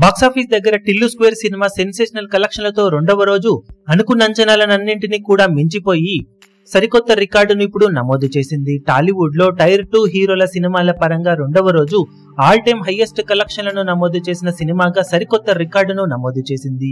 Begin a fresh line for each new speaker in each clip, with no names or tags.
Box office దగ్గర Tillu square cinema sensational కలెక్షన్లతో రెండవ రోజు అనుకున్న అంచనాలన్నింటినీ కూడా మించిపోయి సరికొత్త రికార్డును ఇప్పుడు నమోదు చేసింది. టాలీవుడ్ లో టైర్ 2 హీరోల సినిమాల పరంగా రెండవ రోజు ఆల్ టైమ్ హైయెస్ట్ కలెక్షన్లను నమోదు చేసిన సినిమాగా సరికొత్త రికార్డును నమోదు చేసింది.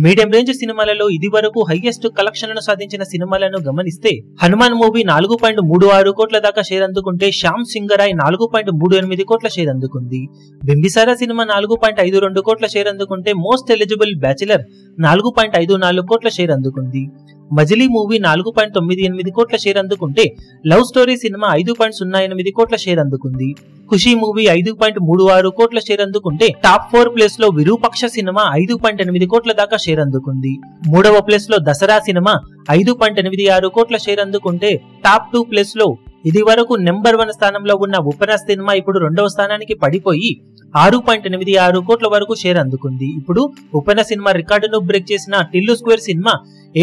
మీడియం రేంజ్ సినిమాలలో ఇది వరకు హైయెస్ట్ కలెక్షన్లను సాధించిన సినిమాలను గమనిస్తే హనుమాన్ మూవీ 4.36 కోట్ల దాకా షేర్ అందుకుంటే శ్యామ్ సింగరాయ్ 4.38 కోట్ల షేర్ అందుకుంది. బింబిసారా సినిమా 4.52 కోట్ల షేర్ అందుకుంటే మోస్ట్ ఎలిజిబుల్ బ్యాచిలర్ 4.54 కోట్ల షేర్ అందుకుంది. మజిలీ మూవీ 4.98 కోట్ల షేర్ అందుకుంటే లవ్ స్టోరీ సినిమా 5.08 కోట్ల షేర్ అందుకుంది. ఖుషీ మూవీ 5.36 కోట్ల షేర్ అందుకుంటే టాప్ 4 ప్లేస్ లో విరూపక్ష సినిమా 5.8 కోట్ల దాకా షేర్ అందుకుంది. మూడవ ప్లేస్ లో దసరా సినిమా 5.86 కోట్ల షేర్ అందుకుంటే టాప్ 2 ప్లేస్ లో ఇది వరకు నెంబర్ 1 స్థానంలో ఉన్న ఉపన్యాస సినిమా ఇప్పుడు రెండవ స్థానానికి పడిపోయి 6.86 కోట్ల వరకు షేర్ అందుకుంది. ఇప్పుడు ఉపన్యాస సినిమా రికార్డును బ్రేక్ చేసిన టిల్లు స్క్వేర్ సినిమా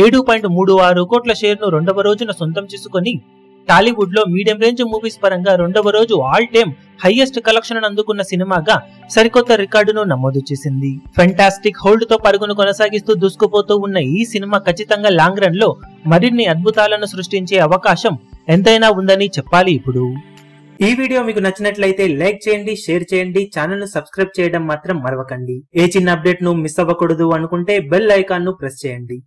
7.36 కోట్ల షేర్ ను రెండవ రోజున సొంతం చేసుకుని టాలీవుడ్ లో మీడియం రేంజ్ మూవీస్ పరంగా రెండవ రోజు ఆల్ టైమ్ హైయెస్ట్ కలెక్షన్ అందుకున్న సినిమాగా సరికొత్త రికార్డును నమోదు చేసింది. ఫెంటాస్టిక్ హోల్డ్ తో పరుగును కొనసాగిస్తూ దూసుకుపోతూ ఉన్న ఈ సినిమా ఖచ్చితంగా లాంగ్ రన్ లో మరిన్ని అద్భుతాలను సృష్టించే అవకాశం ఎంతైనా ఉందని చెప్పాలి. ఇప్పుడు ఈ వీడియో మీకు నచ్చినట్లయితే లైక్ చేయండి, షేర్ చేయండి, ఛానల్ ను సబ్స్క్రైబ్ చేయడం మాత్రం మరవకండి. ఏ చిన్న అప్డేట్ ను మిస్ అవ్వకూడదు అనుకుంటే బెల్ ఐకాన్ ను ప్రెస్ చేయండి.